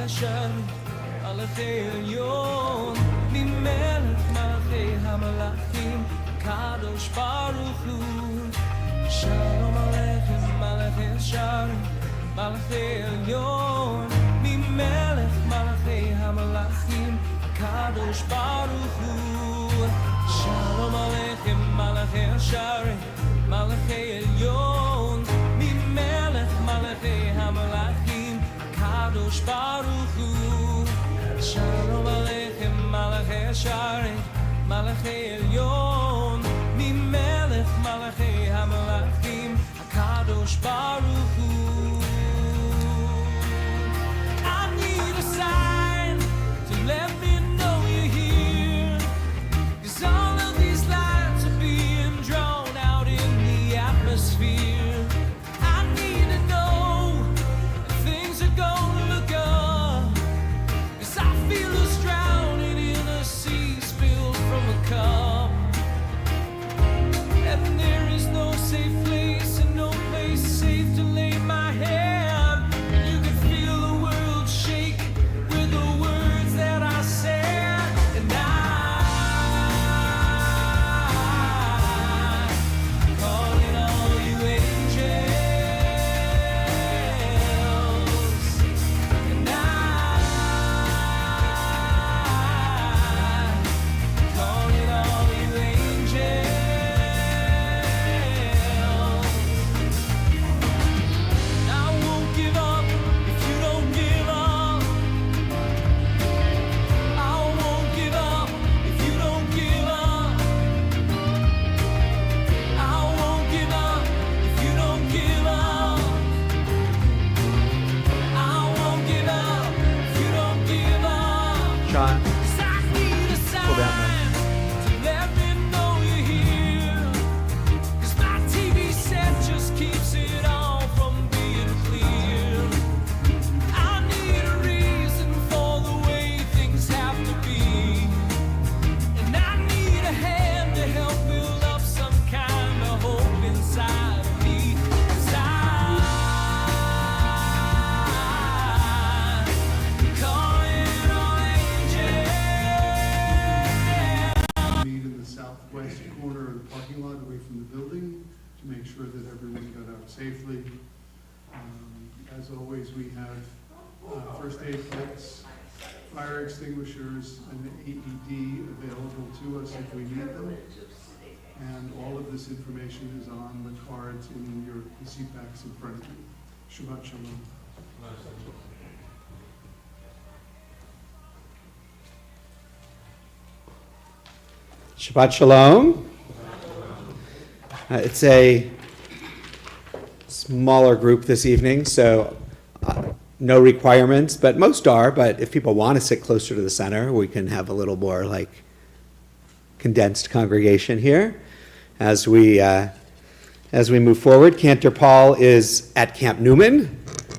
Hashem, Malachei Elyon, Mimelech Malachei HaMalachim, Kadosh Baruch Hu. Shalom Aleichem, Malachei Hashem, Malachei Elyon, Mimelech Malachei HaMalachim, Kadosh Baruch Hu. Shalom Aleichem, Malachei Hashem, Malachei Elyon, Mimelech Malachei HaMalachim, Kadosh Baruch Hu. Shalom Aleichem, Malachei Hashem, Malachei Elyon, Mimelech Malachei HaMalachim, Kadosh Baruch Hu. I need a sign to let me know you're here, 'cause all of these lights are being drawn out in the atmosphere. I need to know that things are gonna look up, 'cause I feel us drowning in a sea spilled from a cup. And there is no safe place and no place safe to lay my safely. As always, we have first aid kits, fire extinguishers, and AED available to us if we need them. And all of this information is on the cards in the seat backs in front of you. Shabbat Shalom. Shabbat Shalom. It's a smaller group this evening, so no requirements, but most are. But if people want to sit closer to the center, we can have a little more condensed congregation here as we move forward. Cantor Paul is at Camp Newman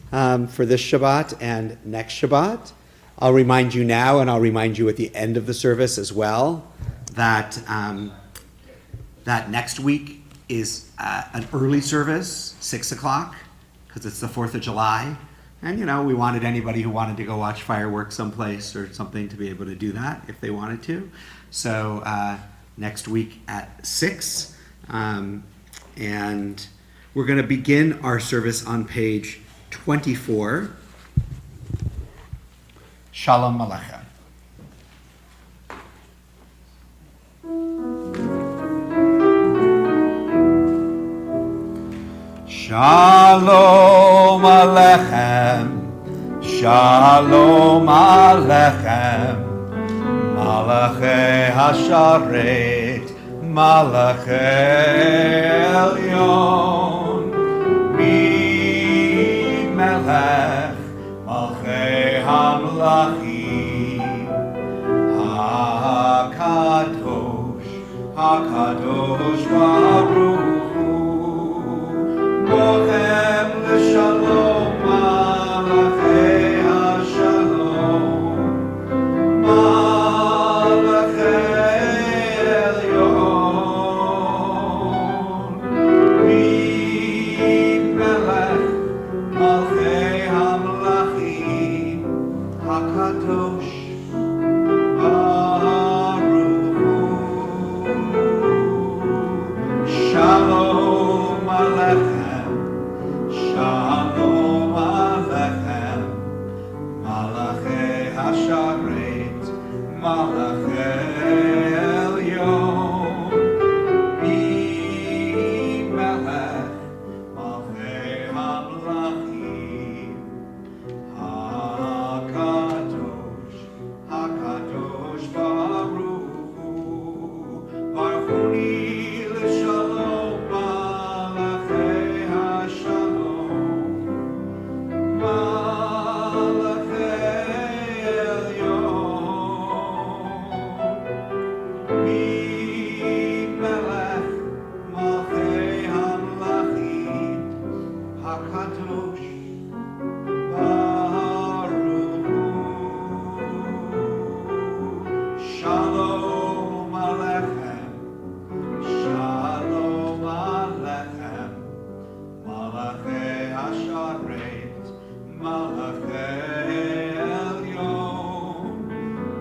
for this Shabbat and next Shabbat. I'll remind you now, and I'll remind you at the end of the service as well, that that next week is an early service, 6 o'clock, because it's the 4th of July. And, we wanted anybody who wanted to go watch fireworks someplace or something to be able to do that if they wanted to. So next week at 6. And we're going to begin our service on page 24. Shalom Aleichem. Shalom Aleichem, Shalom Aleichem, Malachei Hasharet, Malachei Elyon, Mi Melech, Malchei HaMelachim, HaKadosh, HaKadosh Baruch Mochem l'shalom, malachei hashalom, malachei elyon, mi melech, malchei hamlachim, hakadosh, baruch hu. Shalom aleichem. Shalom Aleichem, Malachei Hasharet, Malachei Elyon,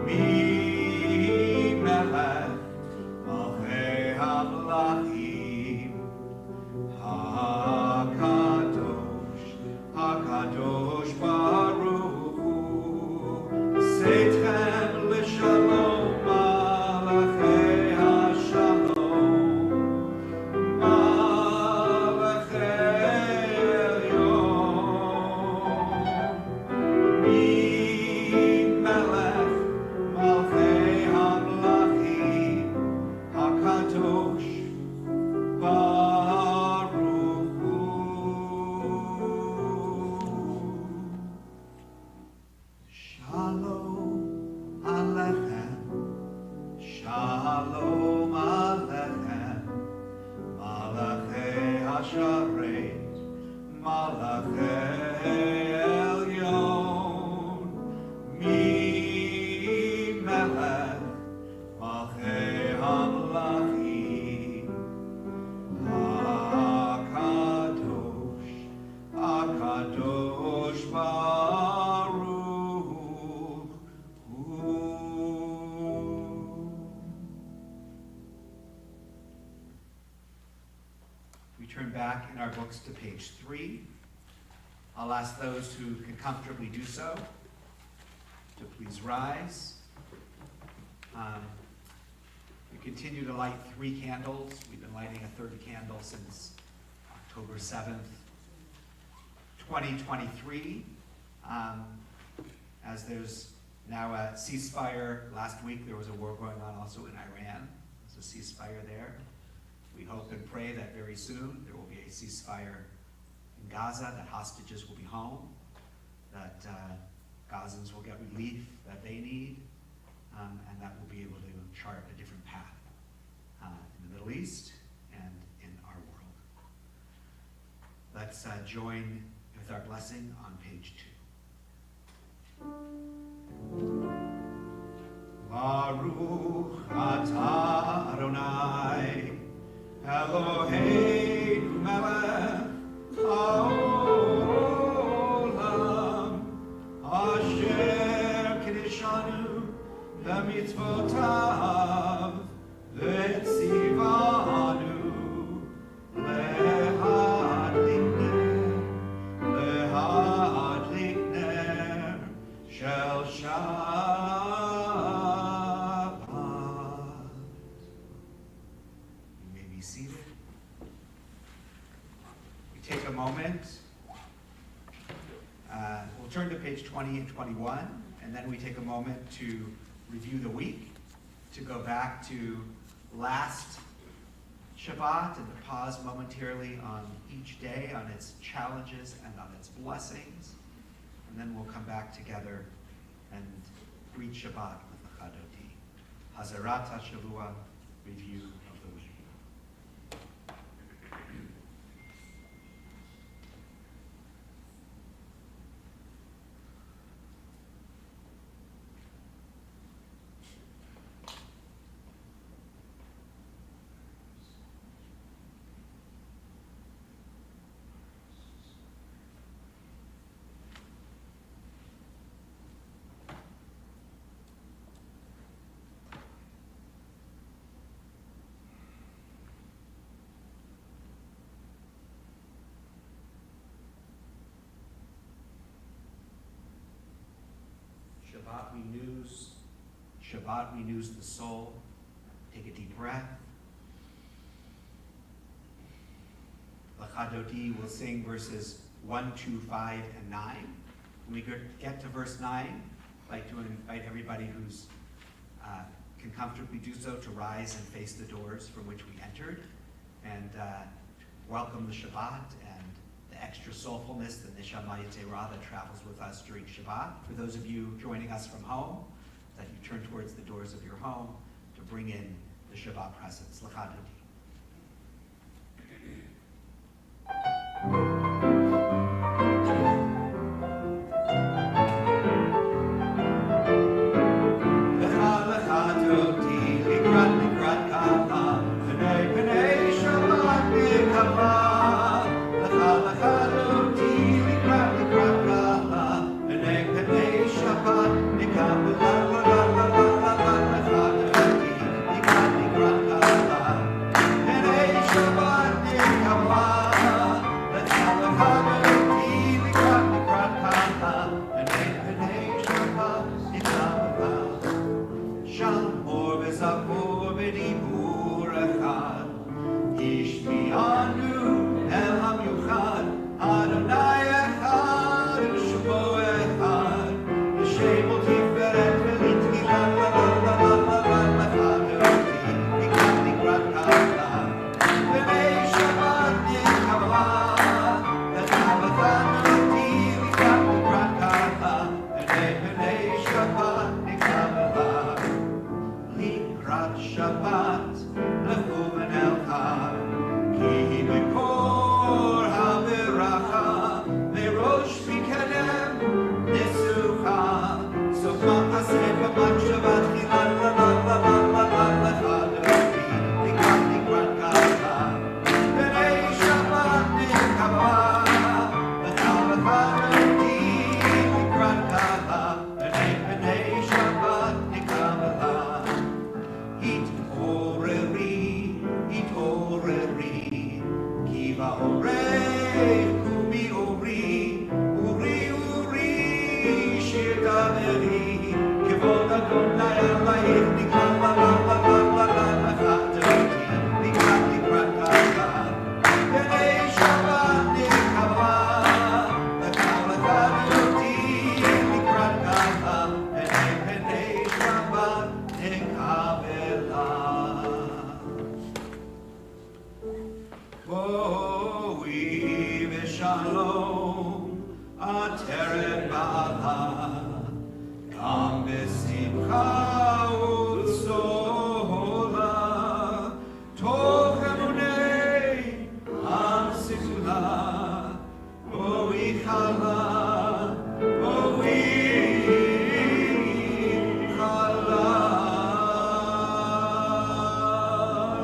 Mi Melech, Malchei HaMelachim, HaKadosh, HaKadosh Baruch Hu, Baruch Hu l'shalom. books to page 3. I'll ask those who can comfortably do so to please rise. We continue to light 3 candles. We've been lighting a third candle since October 7th, 2023. As there's now a ceasefire. Last week there was a war going on also in Iran. There's a ceasefire there. We hope and pray that very soon there will be a ceasefire in Gaza, that hostages will be home, that Gazans will get relief that they need, and that we'll be able to chart a different path in the Middle East and in our world. Let's join with our blessing on page 2. Baruch atah Adonai Eloheinu melech haolam asher kiddushanu b'mitzvotav v'tzivanu lehadlik ner shel Shabbat. You may be seated. We take a moment. We'll turn to page 20 and 21, and then we take a moment to review the week, to go back to last Shabbat and to pause momentarily on each day, on its challenges and on its blessings. And then we'll come back together and greet Shabbat with the Chadoti. Hazarat HaShavua, review of the week. Shabbat renews the soul. Take a deep breath. L'chadoti will sing verses 1, 2, 5, and 9. When we get to verse 9, I'd like to invite everybody who's can comfortably do so to rise and face the doors from which we entered, and welcome the Shabbat and the extra soulfulness, the Neshama Yeterah that travels with us during Shabbat. For those of you joining us from home, that you turn towards the doors of your home to bring in the Shabbat presence. L'chadoti. בשלום, עטרת בעלה, גם בשמחה ובשולה, תוך אמוני הסגולה, בואי חלה, בואי חלה.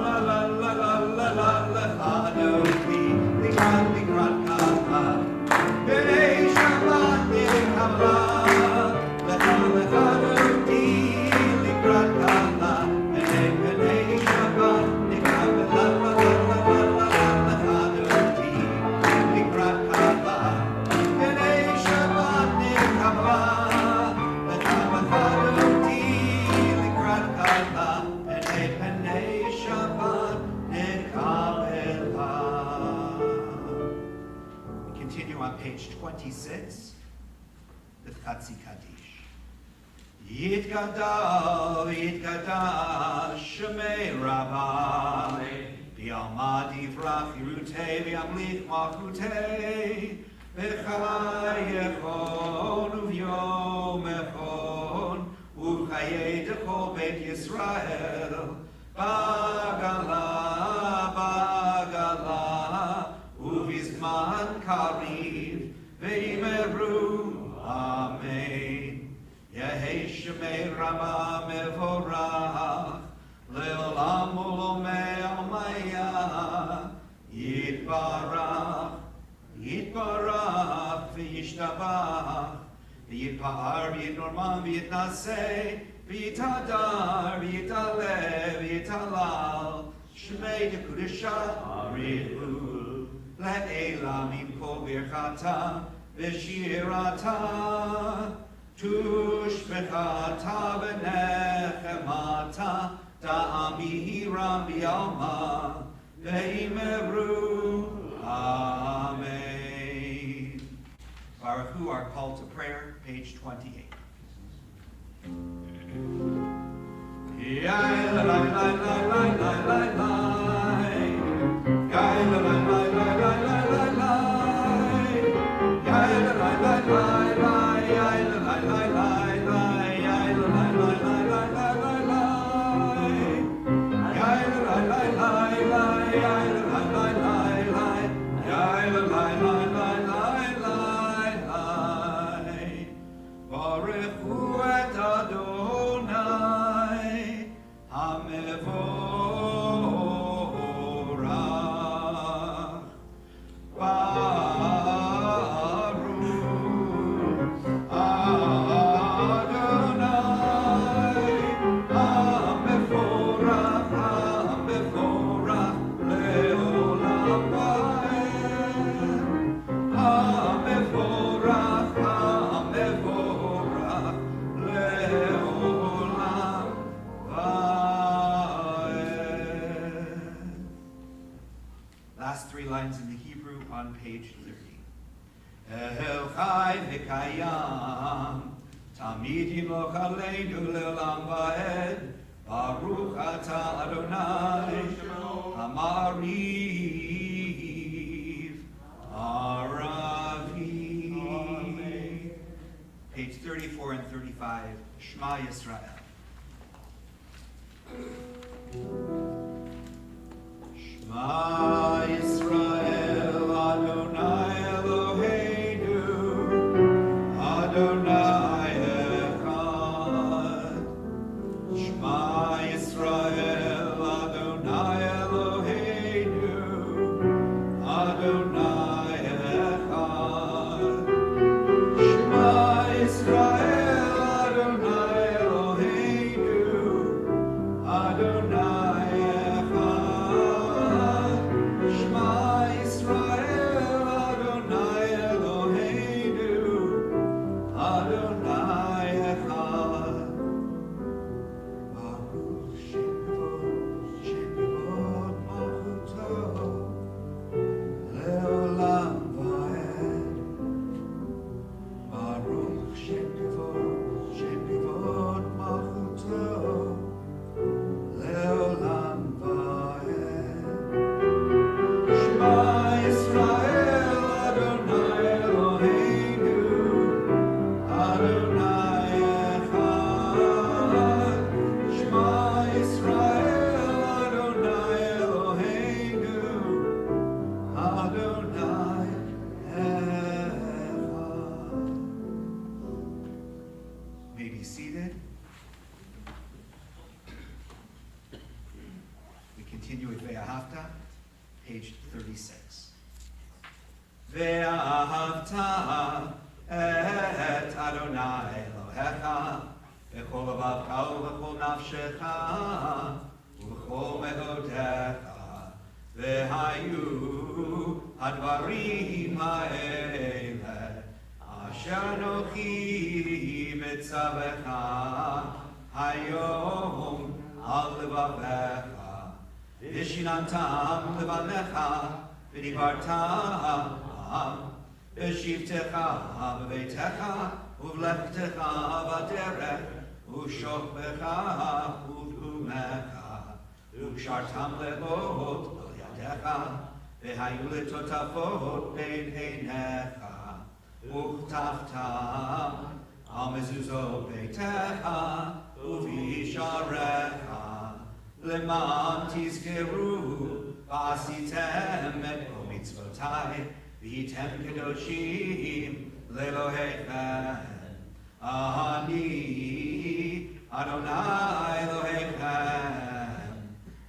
La la la la la la la Hanuki, Likrat Likrat Kala, B'nei Shabbat Nikala, Lecha Lecha Hanuki, Likrat Kala, B'nei Shabbat Nikala, La la la la la la la Hanuki, Likrat Kala, B'nei Shabbat Nikala, Lecha Lecha Hanuki, Likrat Kala, B'nei Shabbat Nikabela. We continue on page 26 with Chatzi Kaddish. Yitgadal, Yitgadal, Shemei Rabbi, B'alma divrach Yirutei, V'amlich Malchutei, B'chayechon uvyom echon, U'chayei dechol Beit Yisrael, Bagala, Bagala, Uvizman Kariv, Veimeru, Amen. Yehei Shemei Rama Mevorach, Leolam Ulomei Almaya, Yitbarach, Yitbarach, V'yishtabach, V'yitpa'ar, V'yitnorman, V'yitnaseh, V'yitadar, V'yitalev, V'yitalal, Shmei Dekudesha, Arihul, Le'elam Imkol Birchata, V'shirata, Tushbechata V'nechemata, Da'amiram B'yalma, V'yimeru, Amen. Baruch Hu, our call to prayer, page 28. Baruch Hu et Adonai HaMevorach. Baruch Adonai HaMevorach, HaMevorach le'olam va'ed. HaMevorach, HaMevorach le'olam va'ed. Last three lines in the Hebrew on page 30. El Chai v'Kayam, Tamid Yimloch Aleinu le'olam va'ed, Baruch Ata Adonai, Hamariv, Aravi. Page 34 and 35, Shema Yisrael. Shema Yisrael, Adonai Eloheinu, Adonai Echad. Shema Yisrael, Adonai Eloheinu, Adonai Echad. Shema Yisrael, Adonai Eloheinu, Adonai ואהבת את אדוני אלוהיך בכל לבבך ובכל נפשך ובכל מאודיך. והיו הדברים האלה אשר אנוכי מצווך היום על לבביך, ושיננתם לבניך ודיברתם בשבתך בביתך ובלכתך בדרך ושוכבך ובתאומך וקשרתם לאות על ידיך והיו לטוטפות בין עיניך וכתבתם על מזוזות ביתך ובשעריך למען תזכרו ועשיתם את כל מצוותיי והייתם קדושים לאלוהיכם. אני אדוני אלוהיכם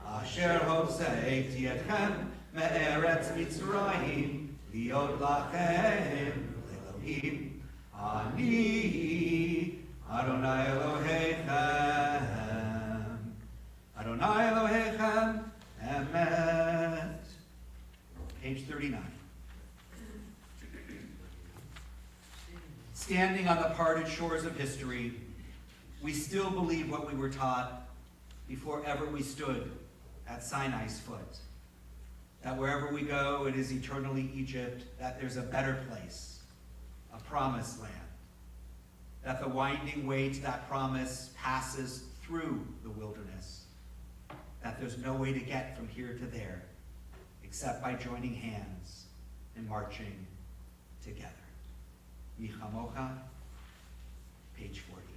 אשר הוצאתי אתכם מארץ מצרים להיות לכם לאלוהים. אני אדוני אלוהיכם. אדוני אלוהיכם אמת. Page 39. Standing on the parted shores of history, we still believe what we were taught before ever we stood at Sinai's foot. That wherever we go, it is eternally Egypt, that there's a better place, a promised land. That the winding way to that promise passes through the wilderness. That there's no way to get from here to there except by joining hands and marching together. Michamocha, page 40.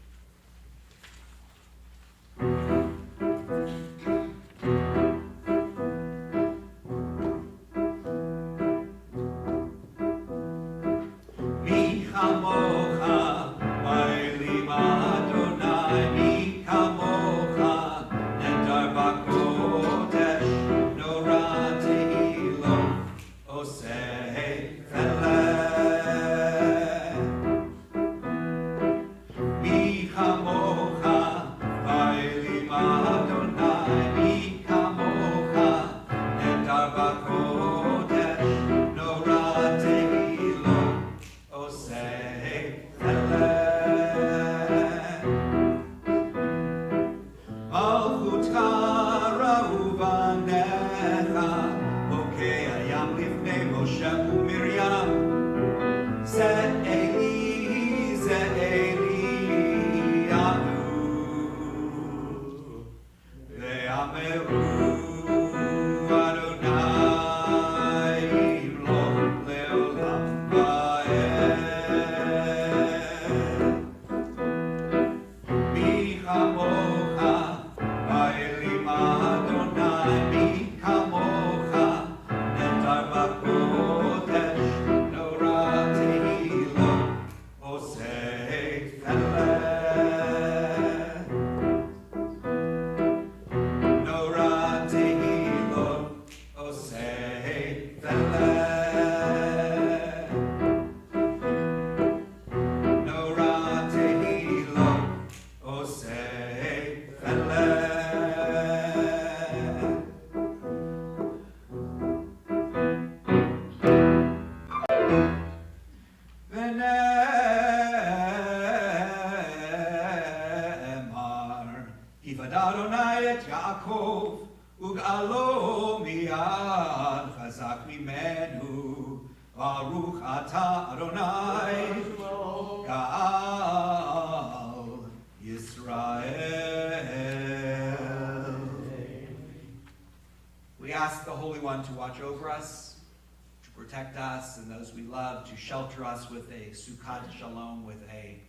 To shelter us with a sukkah shalom, with a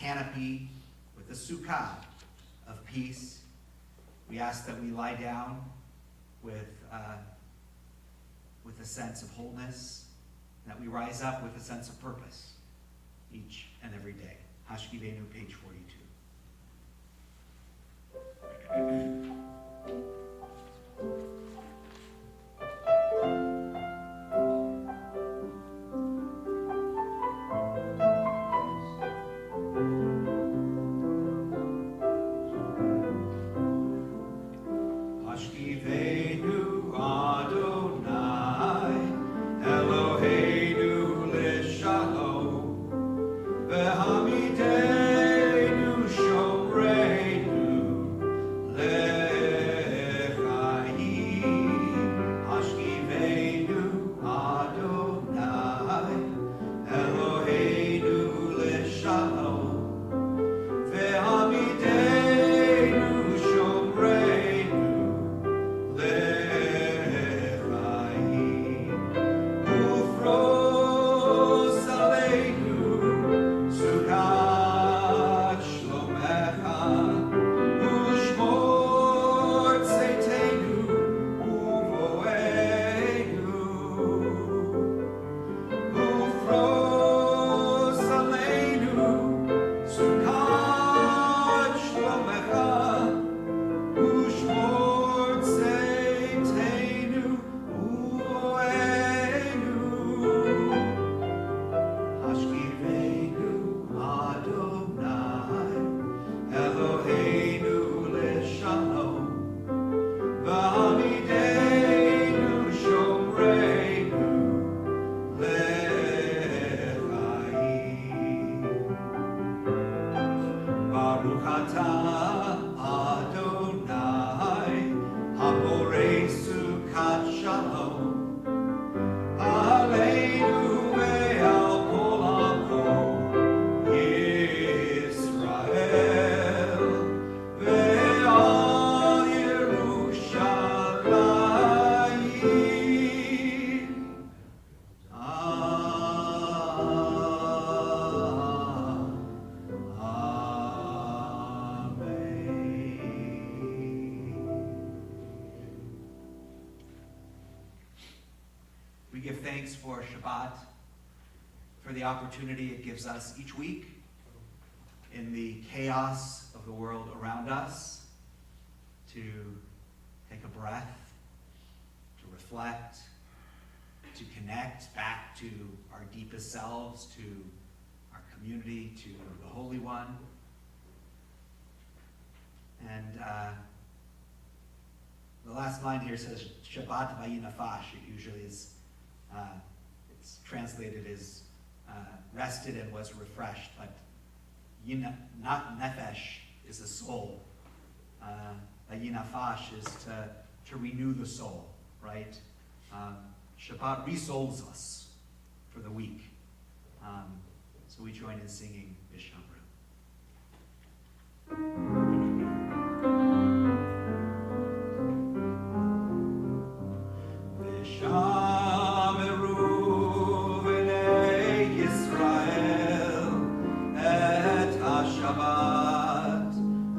canopy, with a sukkah of peace. We ask that we lie down with a sense of wholeness, and that we rise up with a sense of purpose each and every day. Hashkivenu, page 42. give thanks for Shabbat, for the opportunity it gives us each week in the chaos of the world around us to take a breath, to reflect, to connect back to our deepest selves, to our community, to the Holy One. And the last line here says, Shabbat vayinafash. It usually is, it's translated as rested and was refreshed, but not nefesh is the soul. Vayinafash is to renew the soul, right? Shabbat re-souls us for the week. So we join in singing Vishamru. Vishamru v'nei Yisrael et ha-Shabbat,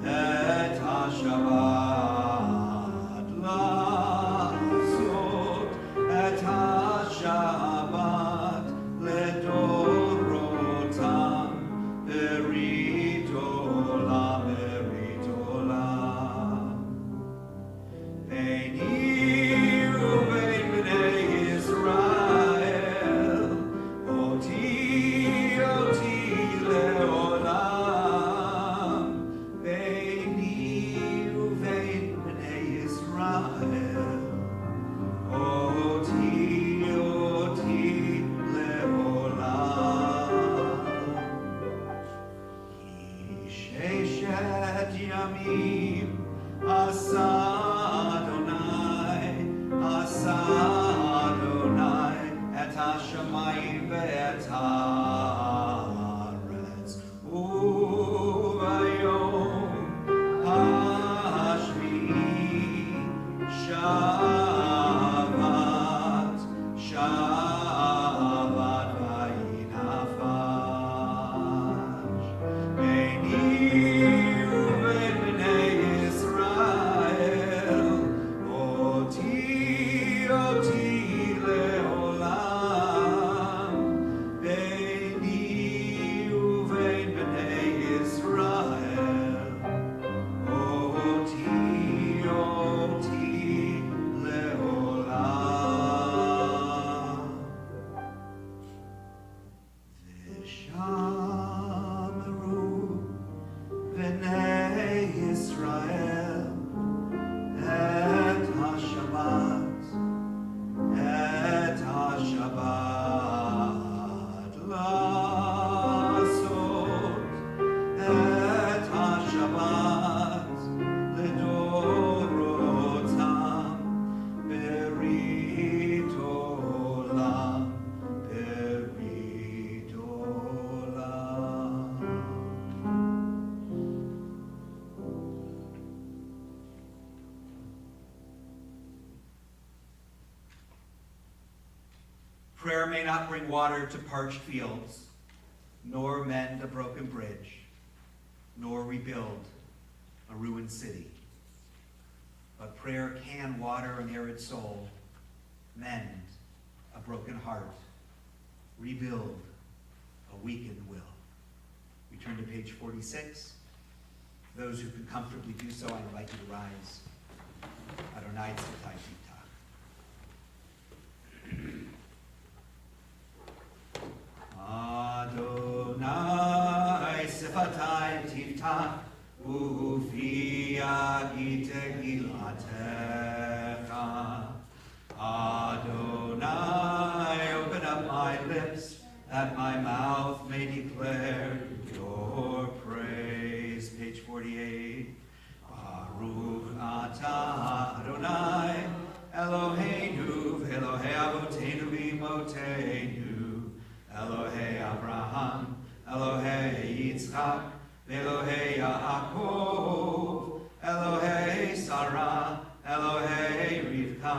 et ha-Shabbat la'asot, et ha-Shabbat ledorotam, berit olam, berit olam. Beini uvein bnei Yisrael, oti leolam. Beini uvein bnei Yisrael, oti leolam. Ki sheshet yamim asa Adonai et hashamayim ve'et haaretz, uvayom hashvi'i Shabbat, Shabbat vayinafash. Beini uvein bnei Yisrael, oti leolam. Beini uvein bnei Yisrael, oti leolam. Vishamru bnei Yisrael et ha-Shabbat, et ha-Shabbat la'asot, et ha-Shabbat ledorotam, berit olam, berit olam. Prayer may not bring water to parched fields, nor mend a broken bridge, nor rebuild a ruined city. But prayer can water an arid soul, mend a broken heart, rebuild a weakened will. We turn to page 46. Those who can comfortably do so, I invite you to rise. Adonai Tzitai Tita. Adonai Sifatai Tiftach, Ufi Agite Gilatecha. Adonai, open up my lips, that my mouth may declare your praise. Page 48. Baruch atah Adonai, Eloheinu, Elohei Avotenu v'imotenu, Elohei Abraham, Elohei Yitzchak, Elohei Yaakov, Elohei Sarah, Elohei Rivka,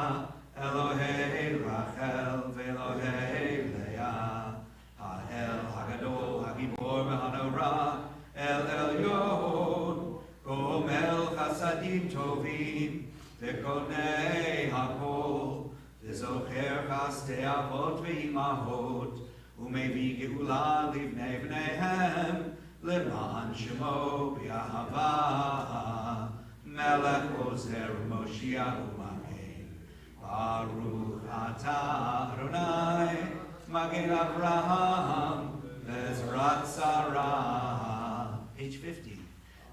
Elohei Rachel, Elohei Leah, Ha'el Hagadol, Hagibor v'Hanorah, El Elyon, Gomel Chasadim Tovim, Tekonei Hakol, Zocher חסדי אבות ואימהות, ומביא גאולה לבני בניהם, למען שמו באהבה. מלך עוזר ומושיע ומגן, ברוך אתה אדוני, מגן אברהם, בעזרת שרה. Page 50.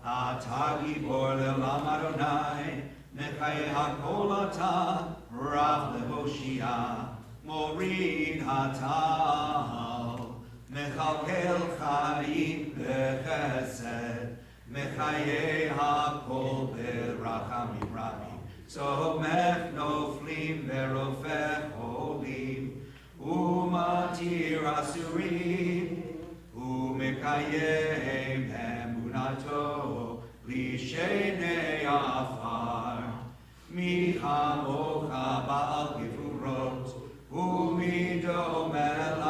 אתה גיבור לעולם אדוני, מחיי הכל אתה, רב להושיע, מוריד הטל, מכלכל חיים בחסד, מחיי הכל ברחמים רבים, צומח נופלים ורופא חולים, ומתיר אסורים, ומקיים אמונתו לשני עפר. מי כמוך בעל גבורות, ומי דומה לך,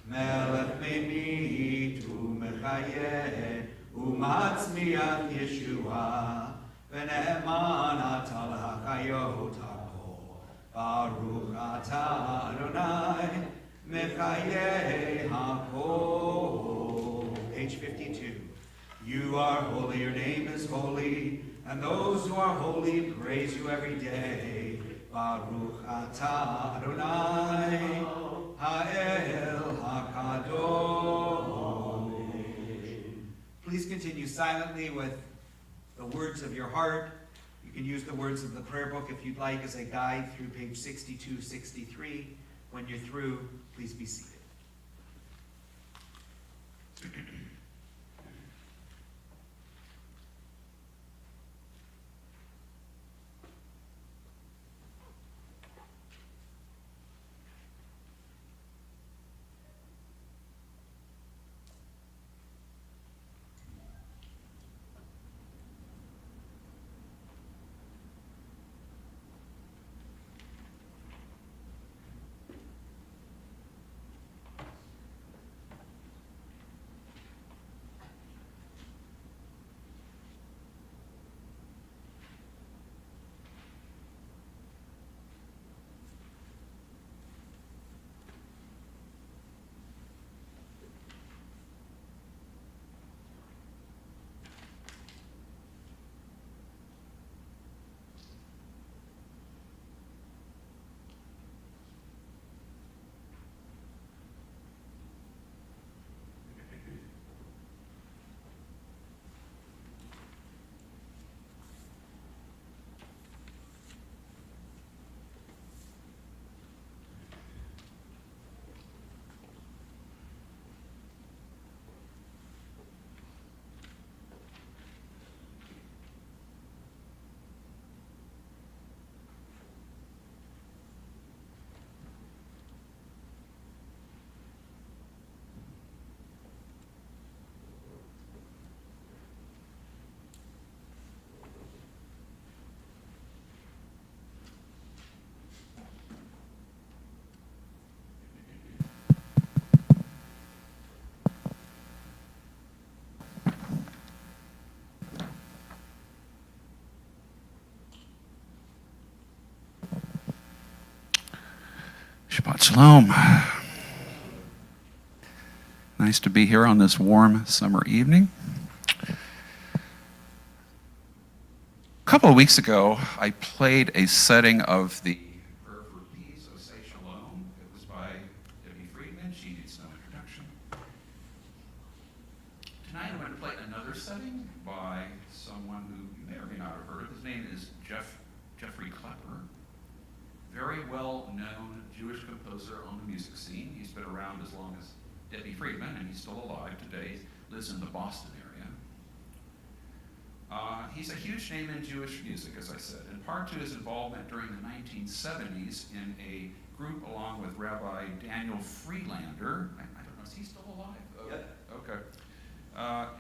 מלך ממית ומחיה, ומצמיח ישועה, ונאמן אתה להחיות הכל. ברוך אתה אדוני, מחיי הכל. Page 52. You are holy, your name is holy, and those who are holy praise you every day. Baruch atah Adonai, Ha'el HaKadosh. Please continue silently with the words of your heart. You can use the words of the prayer book if you'd like as a guide through page 62, 63. When you're through, please be seated. Shabbat Shalom. Nice to be here on this warm summer evening. A couple of weeks ago, I played a setting of the Prayer for Peace, O Say Shalom. It was by Debbie Friedman. She needs no introduction. Tonight I'm going to play another setting by someone who you may or may not have heard of. His name is Jeffrey Klepper. Very well-known Jewish composer on the music scene. He's been around as long as Debbie Friedman, and he's still alive today. He lives in the Boston area. He's a huge name in Jewish music, as I said, in part to his involvement during the 1970s in a group along with Rabbi Daniel Friedlander. I don't know, is he still alive? Yep. Okay.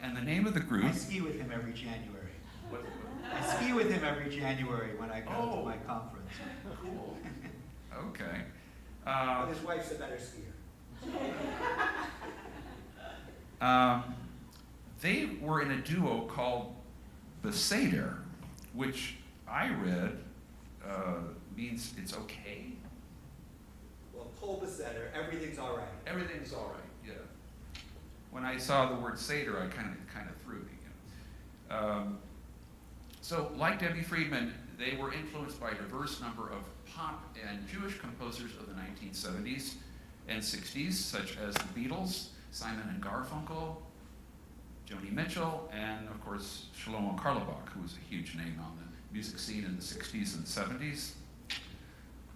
And the name of the group... I ski with him every January. I ski with him every January when I go to my conference. Cool. Okay. But his wife's a better skier. They were in a duo called Beseder, which I read means it's okay. Kol Beseder, everything's all right. Everything's all right, yeah. When I saw the word Seder, I kind of threw me. So, like Debbie Friedman, they were influenced by a diverse number of pop and Jewish composers of the 1970s and 60s, such as the Beatles, Simon and Garfunkel, Joni Mitchell, and of course Shlomo Karlebach, who was a huge name on the music scene in the 60s and 70s.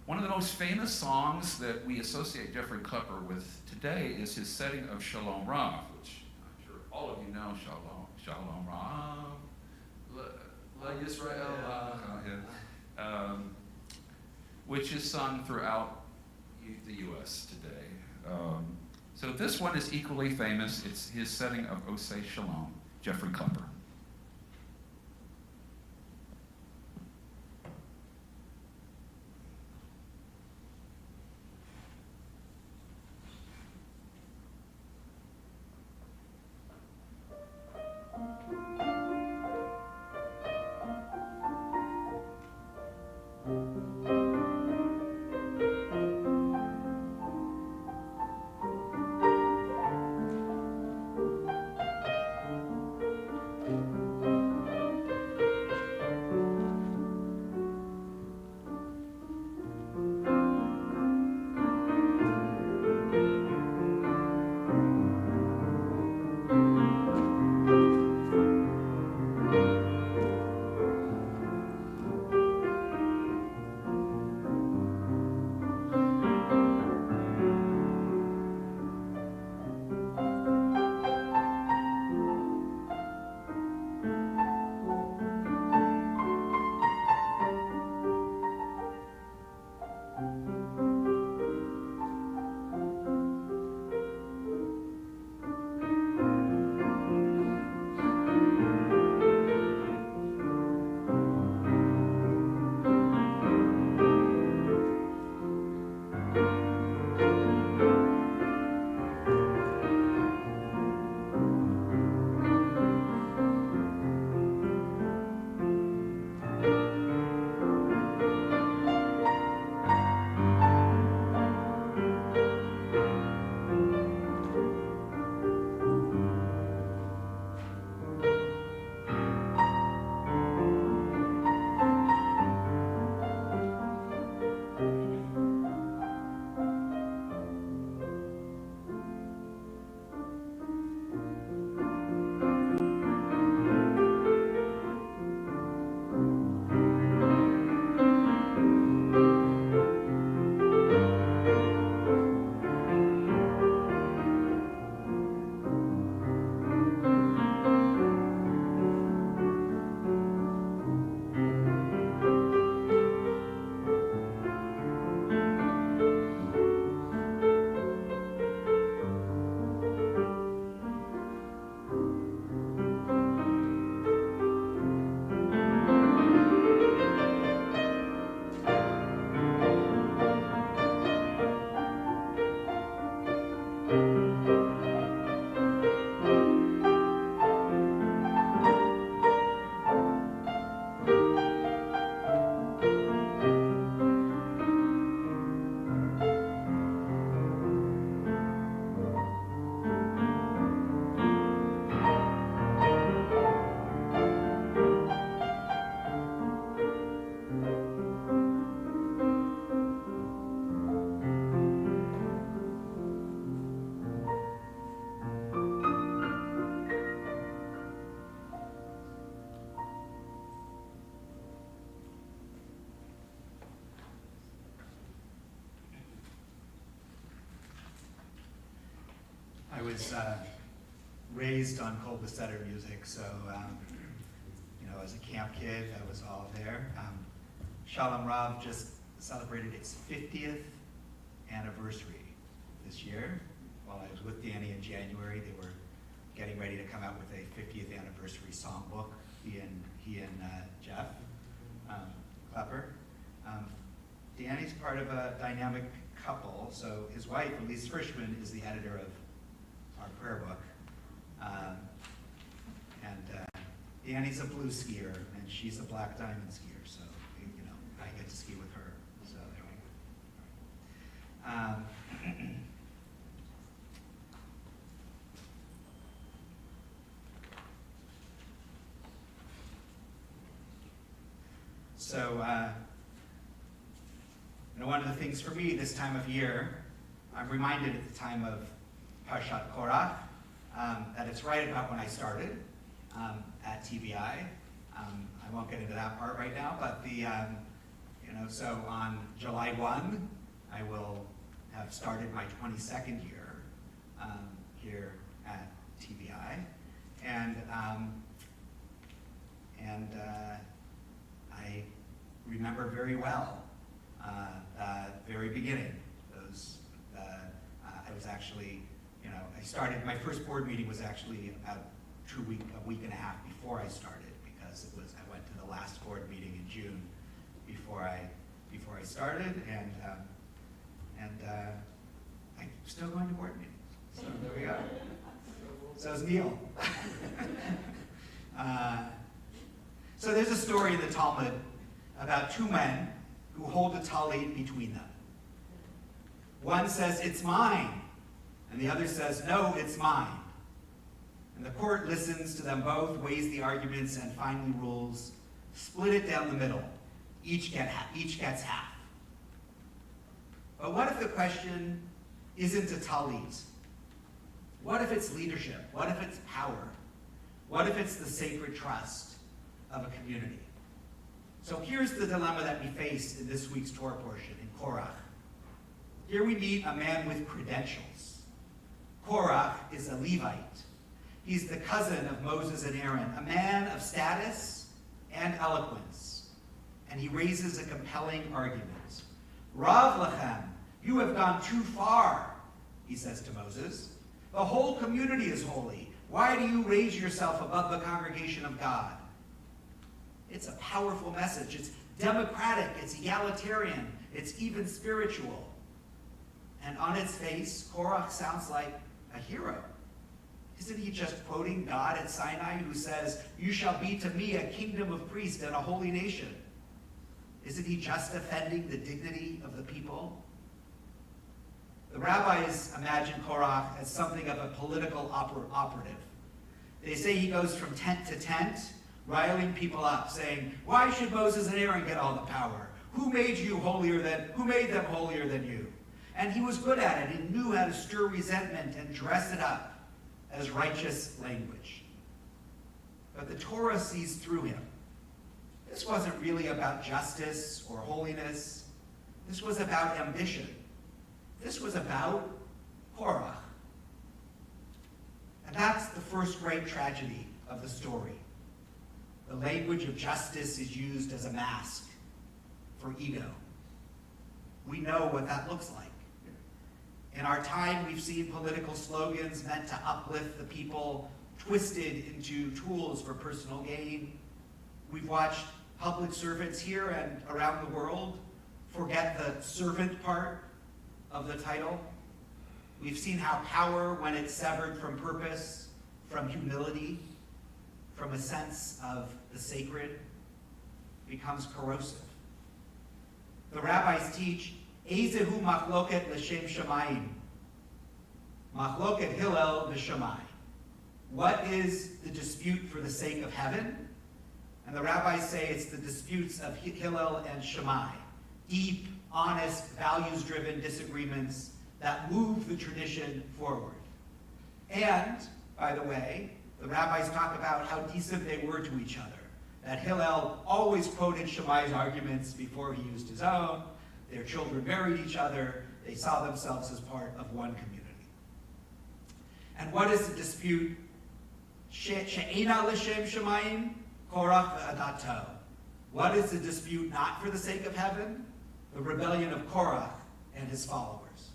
One of the most famous songs that we associate Jeffrey Klepper with today is his setting of Shalom Rav, which I'm sure all of you know, Shalom Rav, La Yisrael, which is sung throughout the U.S. today. So this one is equally famous. It's his setting of Osei Shalom, Jeffrey Klepper. I was raised on Kol Beseder music, so as a camp kid, I was all there. Shalom Rav just celebrated its 50th anniversary this year. While I was with Danny in January, they were getting ready to come out with a 50th anniversary songbook. He and Jeff Klepper. Danny's part of a dynamic couple. So his wife, Elise Frischman, is the editor of our prayer book. Danny's a blue skier, and she's a black diamond skier. So, I get to ski with her. So there Um, So, one of the things for me this time of year, I'm reminded at the time of Parshat Korach, that it's right about when I started at TBI. I won't get into that part right now, but so on July 1, I will have started my 22nd year here at TBI, and I remember very well the very beginning. I was actually, I started, my first board meeting was actually about a week and a half before I started, because I went to the last board meeting in June before I started, and I'm still going to board meetings. So there we go. So is Neil. So there's a story in the Talmud about two men who hold a talit between them. One says, "It's mine," and the other says, "No, it's mine." And the court listens to them both, weighs the arguments, and finally rules, split it down the middle. Each gets half. But what if the question isn't a talit? What if it's leadership? What if it's power? What if it's the sacred trust of a community? So here's the dilemma that we face in this week's Torah portion, in Korach. Here we meet a man with credentials. Korach is a Levite. He's the cousin of Moses and Aaron, a man of status and eloquence. And he raises a compelling argument. "Rav Lachem, you have gone too far," he says to Moses. "The whole community is holy. Why do you raise yourself above the congregation of God?" It's a powerful message. It's democratic, it's egalitarian, it's even spiritual. And on its face, Korach sounds like a hero. Isn't he just quoting God at Sinai, who says, "You shall be to me a kingdom of priests and a holy nation"? Isn't he just defending the dignity of the people? The rabbis imagine Korach as something of a political operative. They say he goes from tent to tent, riling people up, saying, "Why should Moses and Aaron get all the power? Who made them holier than you?" And he was good at it. He knew how to stir resentment and dress it up as righteous language. But the Torah sees through him. This wasn't really about justice or holiness. This was about ambition. This was about Korach. And that's the first great tragedy of the story. The language of justice is used as a mask for ego. We know what that looks like. In our time, we've seen political slogans meant to uplift the people twisted into tools for personal gain. We've watched public servants here and around the world forget the servant part of the title. We've seen how power, when it's severed from purpose, from humility, from a sense of the sacred, becomes corrosive. The rabbis teach, "Ezehu machloket l'shem shamayim." Machloket Hillel v'Shammai. What is the dispute for the sake of heaven? And the rabbis say it's the disputes of Hillel and Shammai. Deep, honest, values-driven disagreements that move the tradition forward. And, by the way, the rabbis talk about how decent they were to each other. That Hillel always quoted Shammai's arguments before he used his own. Their children married each other. They saw themselves as part of one community. And what is the dispute? She'ena l'shem shamayim, Korach v'adato. What is the dispute not for the sake of heaven? The rebellion of Korach and his followers.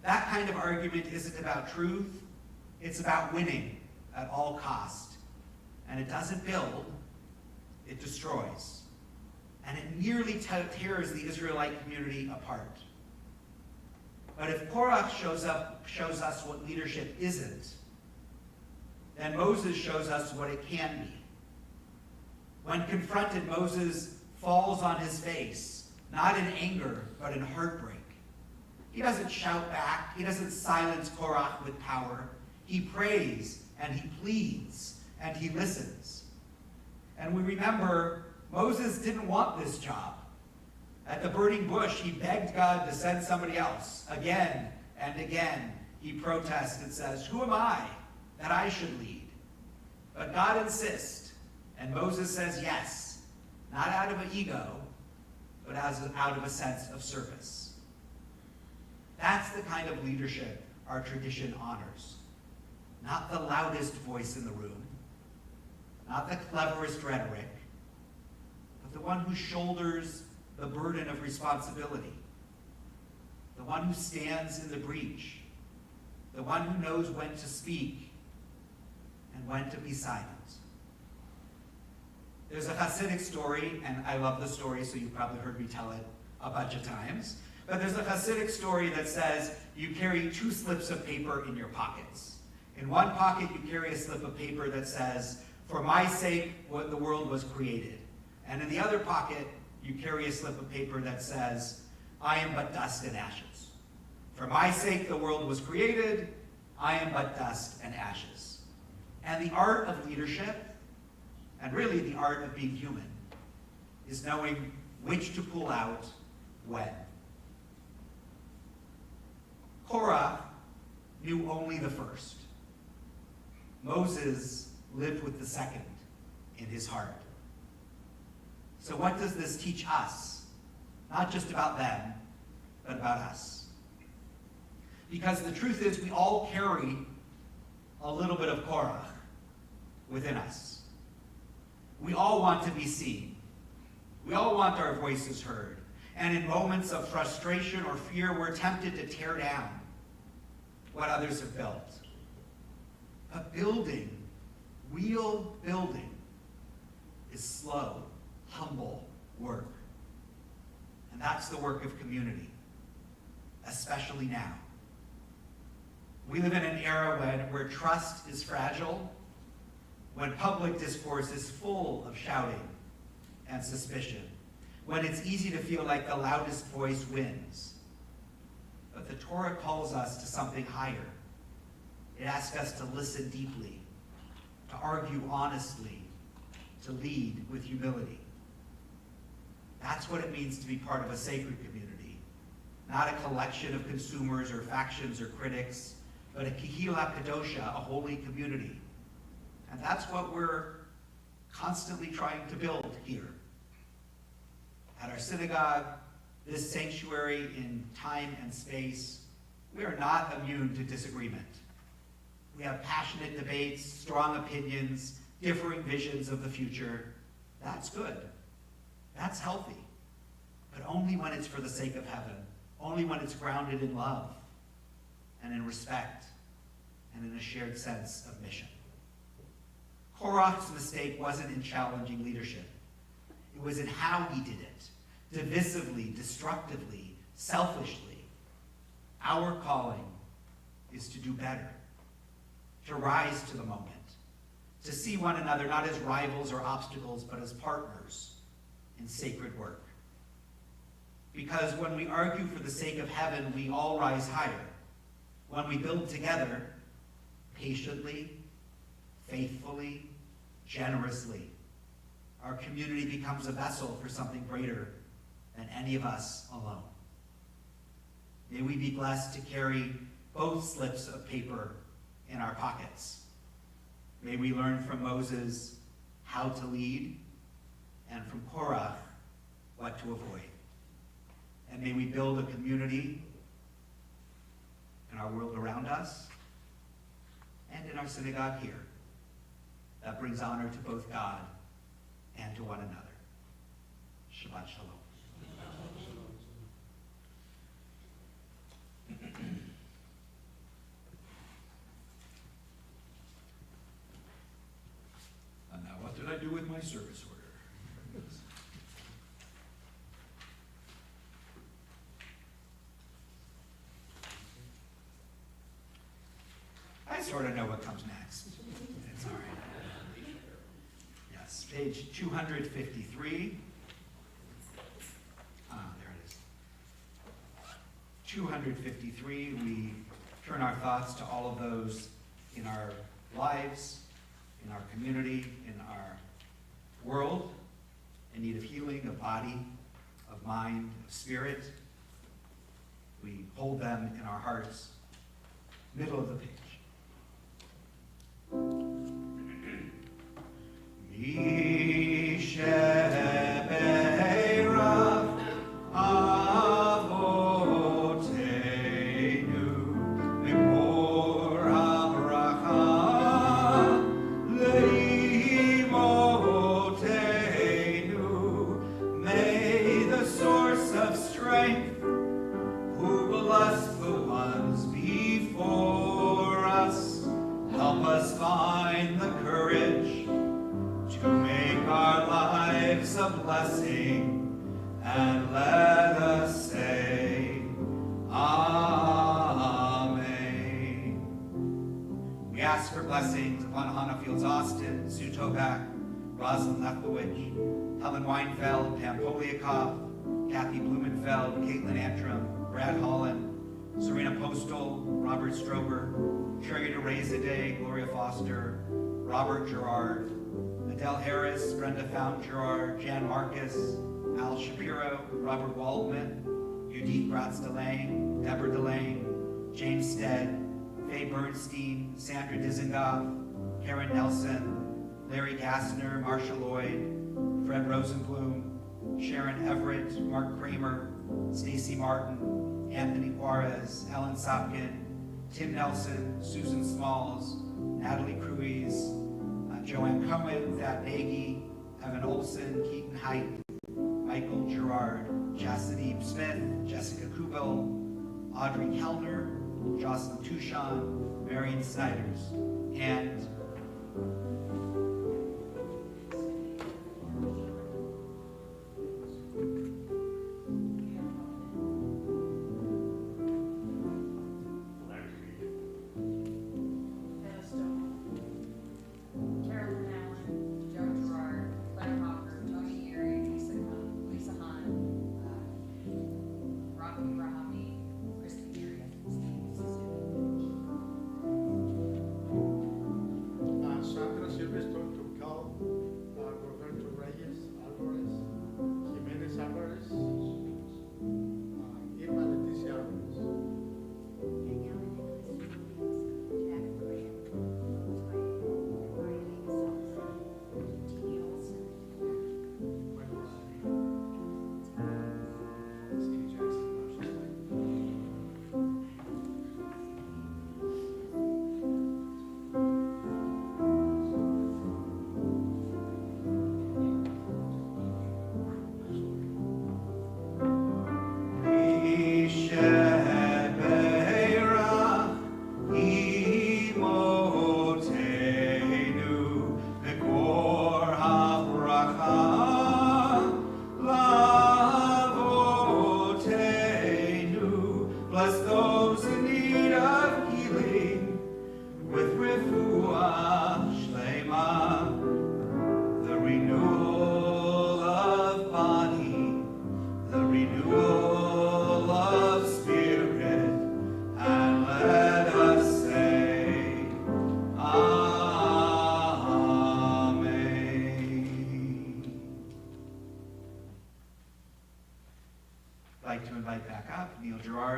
That kind of argument isn't about truth. It's about winning at all cost. And it doesn't build, it destroys. And it nearly tears the Israelite community apart. But if Korach shows us what leadership isn't, then Moses shows us what it can be. When confronted, Moses falls on his face, not in anger, but in heartbreak. He doesn't shout back. He doesn't silence Korach with power. He prays and he pleads and he listens. And we remember Moses didn't want this job. At the burning bush, he begged God to send somebody else. Again and again, he protests and says, "Who am I that I should lead?" But God insists, and Moses says yes, not out of an ego, but out of a sense of service. That's the kind of leadership our tradition honors. Not the loudest voice in the room, not the cleverest rhetoric, but the one who shoulders the burden of responsibility, the one who stands in the breach, the one who knows when to speak and when to be silent. There's a Hasidic story, and I love the story, so you've probably heard me tell it a bunch of times. But there's a Hasidic story that says you carry 2 slips of paper in your pockets. In one pocket, you carry a slip of paper that says, "For my sake, the world was created." And in the other pocket, you carry a slip of paper that says, "I am but dust and ashes. For my sake, the world was created. I am but dust and ashes." And the art of leadership, and really the art of being human, is knowing which to pull out when. Korah knew only the first. Moses lived with the second in his heart. So what does this teach us? Not just about them, but about us. Because the truth is, we all carry a little bit of Korah within us. We all want to be seen. We all want our voices heard. And in moments of frustration or fear, we're tempted to tear down what others have built. But building, real building, is slow, humble work. And that's the work of community, especially now. We live in an era where trust is fragile, when public discourse is full of shouting and suspicion, when it's easy to feel like the loudest voice wins. But the Torah calls us to something higher. It asks us to listen deeply, to argue honestly, to lead with humility. That's what it means to be part of a sacred community, not a collection of consumers or factions or critics, but a Kehila Kadosha, a holy community. And that's what we're constantly trying to build here. At our synagogue, this sanctuary in time and space, we are not immune to disagreement. We have passionate debates, strong opinions, differing visions of the future. That's good. That's healthy. But only when it's for the sake of heaven. Only when it's grounded in love and in respect and in a shared sense of mission. Korach's mistake wasn't in challenging leadership. It was in how he did it. Divisively, destructively, selfishly. Our calling is to do better, to rise to the moment, to see one another not as rivals or obstacles, but as partners in sacred work. Because when we argue for the sake of heaven, we all rise higher. When we build together, patiently, faithfully, generously, our community becomes a vessel for something greater than any of us alone. May we be blessed to carry both slips of paper in our pockets. May we learn from Moses how to lead, and from Korah what to avoid. And may we build a community in our world around us and in our synagogue here that brings honor to both God and to one another. Shabbat Shalom. And now what did I do with my service order? I sort of know what comes next. It's all right. Yes, page 253. There it is. 253, we turn our thoughts to all of those in our lives, in our community, in our world, in need of healing, of body, of mind, of spirit. We hold them in our hearts. Middle of the page. Mishebe'erav avotenu mikor habracha leimotenu. May the source of strength who bless the ones before us help us find the courage to make our lives a blessing, and let us say, Amen. We ask for blessings upon Hannah Fields Austin, Sue Toback, Rosalind Lefkowitz, Helen Weinfeld, Pam Poliakoff, Kathy Blumenfeld, Caitlin Antrim, Brad Holland, Serena Postal, Robert Strober, Sherry DeRazadeh, Gloria Foster, Robert Gerard, Adele Harris, Brenda Fountain Gerard, Jan Marcus, Al Shapiro, Robert Waldman, Judith Gratz Delane, Deborah Delane, James Stead, Faye Bernstein, Sandra Dizengoff, Karen Nelson, Larry Gassner, Marsha Lloyd, Fred Rosenblum, Sharon Everett, Mark Kramer, Stacy Martin, Anthony Juarez, Ellen Sopkin, Tim Nelson, Susan Smalls, Natalie Cruise, Joanne Cohen, Thad Nagy, Evan Olson, Keaton Height, Michael Gerard, Chastity Smith, Jessica Kubel, Audrey Kellner, Jocelyn Tucson, Marion Snyders, and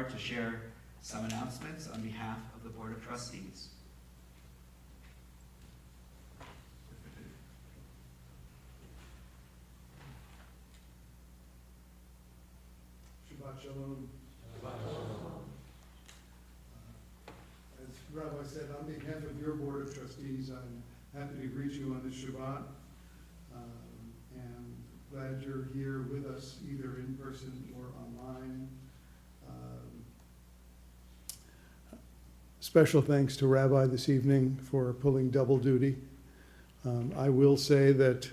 to share some announcements on behalf of the Board of Trustees. Shabbat Shalom. As Rabbi said, on behalf of your Board of Trustees, I'm happy to greet you on this Shabbat, and glad you're here with us either in person or online. Special thanks to Rabbi this evening for pulling double duty. I will say that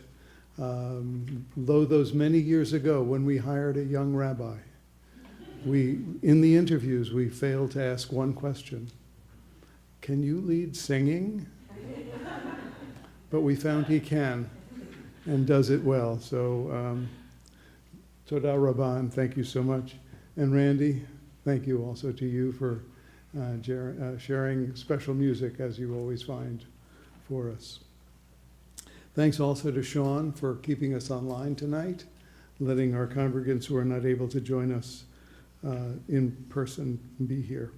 though those many years ago when we hired a young rabbi, in the interviews we failed to ask one question: can you lead singing? But we found he can and does it well. So Toda Rabban, thank you so much. And Randy, thank you also to you for sharing special music, as you always find for us. Thanks also to Sean for keeping us online tonight, letting our congregants who are not able to join us in person be here.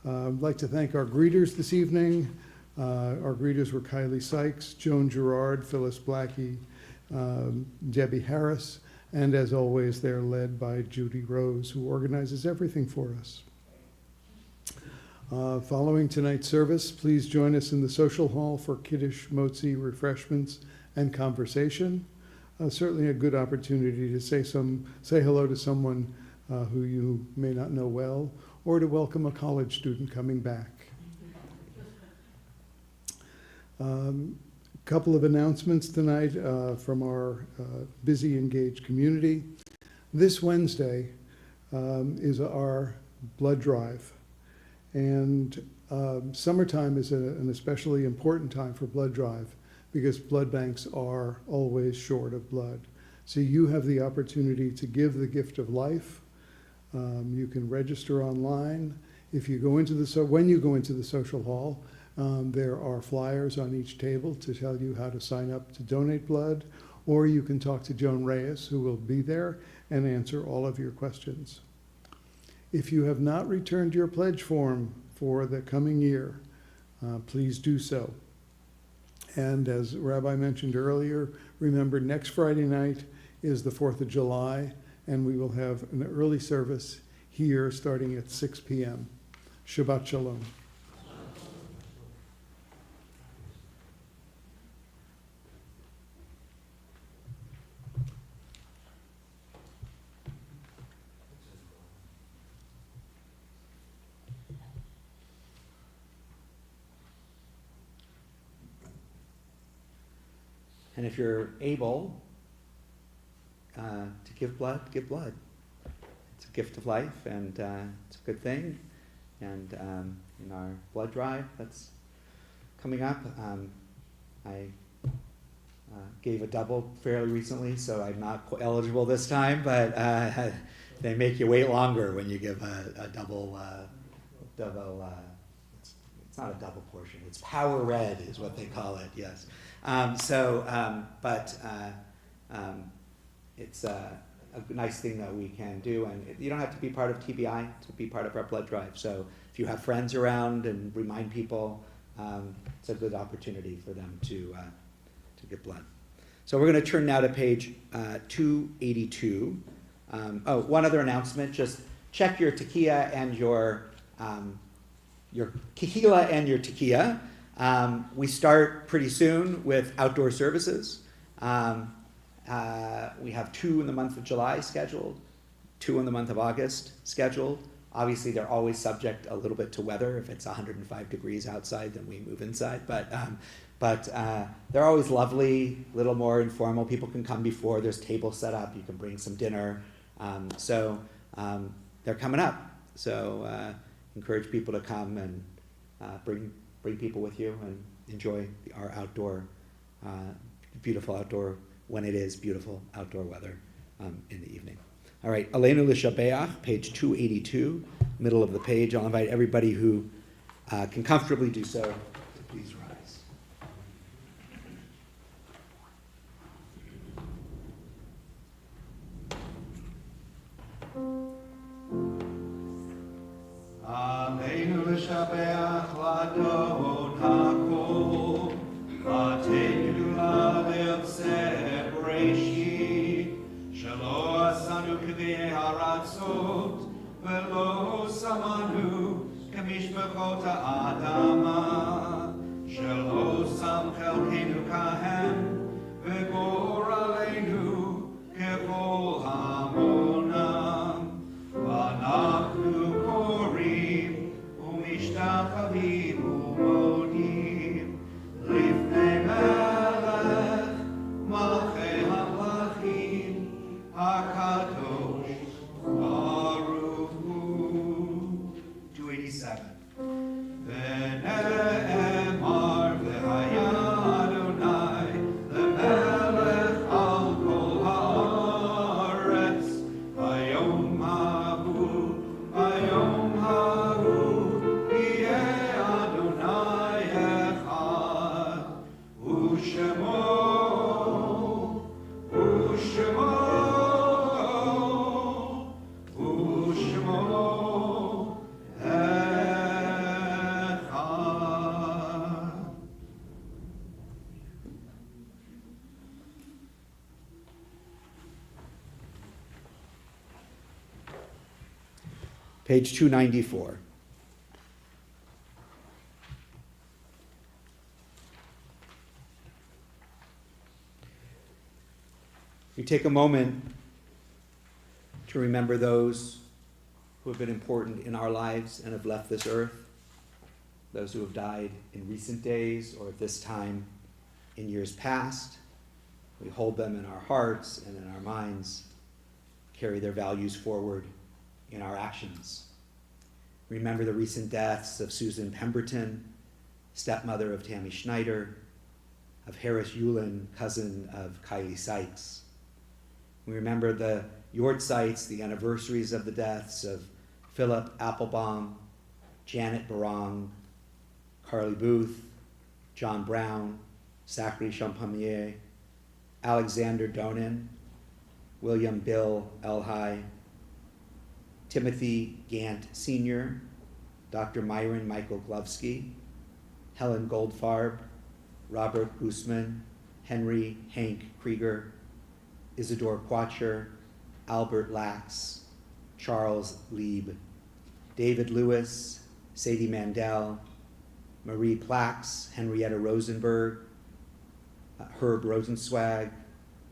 I'd like to thank our greeters this evening. Our greeters were Kylie Sykes, Joan Gerard, Phyllis Blackie, Debbie Harris, and as always, they're led by Judy Rose, who organizes everything for us. Following tonight's service, please join us in the social hall for Kiddush, Motzi, refreshments, and conversation. Certainly a good opportunity to say hello to someone who you may not know well, or to welcome a college student coming back. Couple of announcements tonight from our busy, engaged community. This Wednesday is our blood drive. And summertime is an especially important time for blood drive because blood banks are always short of blood. So you have the opportunity to give the gift of life. You can register online. If you go into when you go into the social hall, there are flyers on each table to tell you how to sign up to donate blood, or you can talk to Joan Reyes, who will be there and answer all of your questions. If you have not returned your pledge form for the coming year, please do so. And as Rabbi mentioned earlier, remember next Friday night is the 4th of July, and we will have an early service here starting at 6 p.m. Shabbat Shalom. And if you're able to give blood, give blood. It's a gift of life, and it's a good thing. And in our blood drive that's coming up, I gave a double fairly recently, so I'm not eligible this time, but they make you wait longer when you give a double, it's not a double portion, it's power red is what they call it, yes. It's a nice thing that we can do, and you don't have to be part of TBI to be part of our blood drive. So if you have friends around and remind people, it's a good opportunity for them to get blood. So we're going to turn now to page 282. One other announcement: just check your tekiah and your kehila and your tekiah. We start pretty soon with outdoor services. We have 2 in the month of July scheduled, 2 in the month of August scheduled. Obviously, they're always subject a little bit to weather. If it's 105 degrees outside, then we move inside. But they're always lovely, a little more informal. People can come before. There's tables set up. You can bring some dinner. They're coming up. So encourage people to come and bring people with you and enjoy our outdoor, beautiful outdoor, when it is beautiful outdoor weather in the evening. All right, Aleinu L'Shabeach, page 282, middle of the page. I'll invite everybody who can comfortably do so to please rise. Aleinu L'Shabeach L'Adon HaKol, Latenu L'Alev Sebreshit, Shelo Asanu K'vei Haratzot, Velo Samanu K'mishpachot Ha'adama, Shelo Sam Chelkenu Kahem, V'gor Aleinu K'chol Hamonam, V'anachnu Korim, U'mishtachavim U'modim, Lifnei Melech, Malchei HaMlachim, HaKadosh, Baruch Hu. 287. Page 294. We take a moment to remember those who have been important in our lives and have left this earth, those who have died in recent days or at this time in years past. We hold them in our hearts and in our minds, carry their values forward in our actions. Remember the recent deaths of Susan Pemberton, stepmother of Tammy Schneider, of Harris Yulin, cousin of Kylie Sykes. We remember the Yortzites, the anniversaries of the deaths of Philip Applebaum, Janet Barong, Carly Booth, John Brown, Zachary Champagnier, Alexander Donin, William Bill Elhai, Timothy Gant Sr., Dr. Myron Michael Glovsky, Helen Goldfarb, Robert Guzman, Henry Hank Krieger, Isidore Quacher, Albert Lax, Charles Lieb, David Lewis, Sadie Mandel, Marie Plax, Henrietta Rosenberg, Herb Rosenzweig,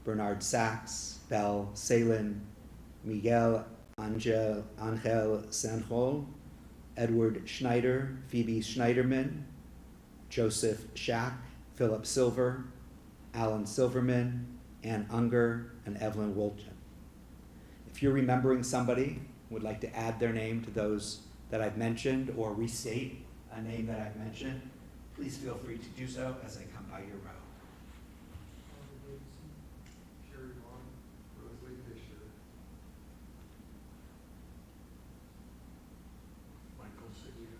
Bernard Sachs, Belle Salin, Miguel Angel Sanjol, Edward Schneider, Phoebe Schneiderman, Joseph Schack, Philip Silver, Alan Silverman, Ann Unger, and Evelyn Wolton. If you're remembering somebody, would like to add their name to those that I've mentioned or restate a name that I've mentioned, please feel free to do so as I come by your row. Sherry Vaughn, Rosalie Fisher, Michael Siglia.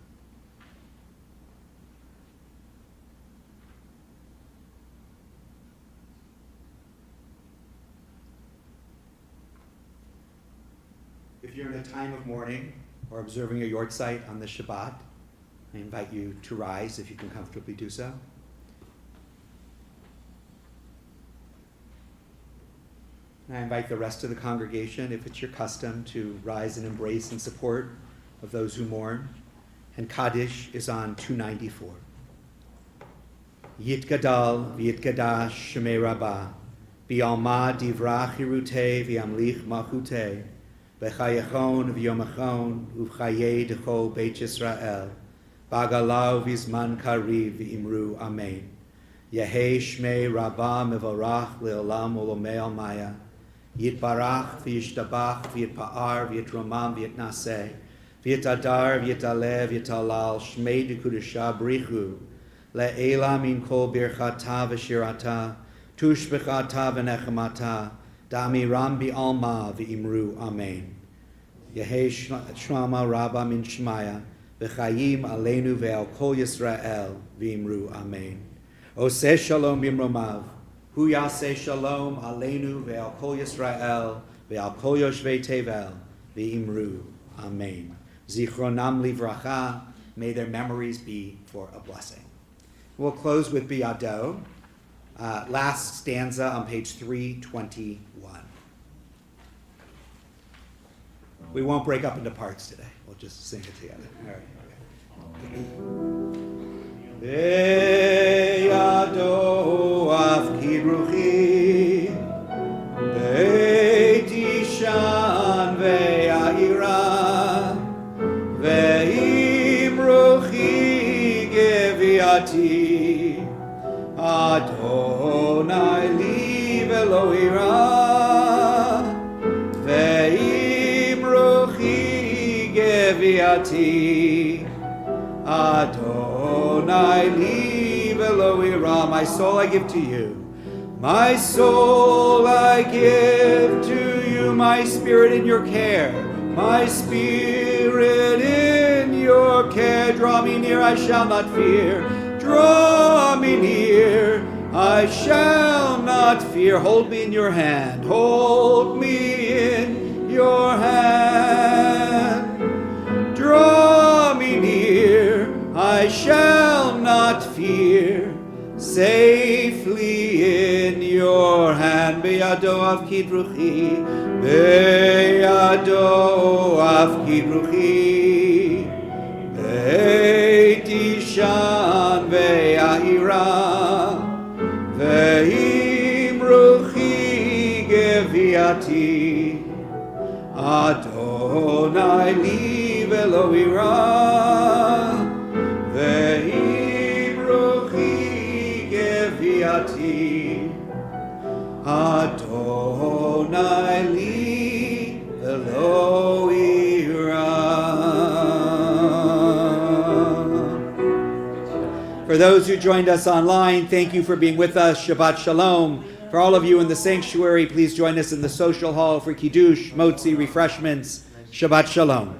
If you're in a time of mourning or observing a Yortzeit on the Shabbat, I invite you to rise if you can comfortably do so. And I invite the rest of the congregation, if it's your custom, to rise and embrace in support of those who mourn. And Kaddish is on 294. Yitgadal v'yitgadash shemei rabbah, v'yalma divrach hirutei v'yamlich malchutei, v'chayechon v'yomachon uv'chayei decho beit Yisrael, b'agalau v'zman kariv v'imru amen. Yehei shmei rabbah mevorach le'olam u'lomei almaya, yitbarach v'yishtabach v'yitpa'ar v'yitromam v'yitnaseh, v'yitadar v'yitaleh v'yitalal shmei dekudesha brichu, le'ela min kol birchata v'shirata, tushbechata v'nechemata, da'amiram bi'alma v'imru amen. Yehei shlama rabba min shmaya, v'chayim aleinu ve'al kol Yisrael v'imru amen. Oseh shalom bimromav, hu yaseh shalom aleinu ve'al kol Yisrael ve'al kol yoshvei tevel v'imru amen. Zichronam livracha, may their memories be for a blessing. We'll close with Biyado, last stanza on page 321. We won't break up into parts today. We'll just sing it together. All right. Biyado afkid ruchi, beitishan ve'ya'ira, ve'im ruchi geviati, Adonai li velo ira, ve'im ruchi geviati, Adonai li velo ira. My soul I give to you. My soul I give to you. My spirit in your care. My spirit in your care. Draw me near, I shall not fear. Draw me near, I shall not fear. Hold me in your hand. Hold me in your hand. Draw me near, I shall not fear. Safely in your hand. בידו אף כדרוכי, בידו אף כדרוכי, בית אישן ויהירה, ואם רוחי גוויעתי, אדוני לי ולא יירא, ואם רוחי גוויעתי, אדוני לי ולא יירא. For those who joined us online, thank you for being with us. Shabbat Shalom. For all of you in the sanctuary, please join us in the social hall for Kiddush, Motzi, refreshments. Shabbat Shalom.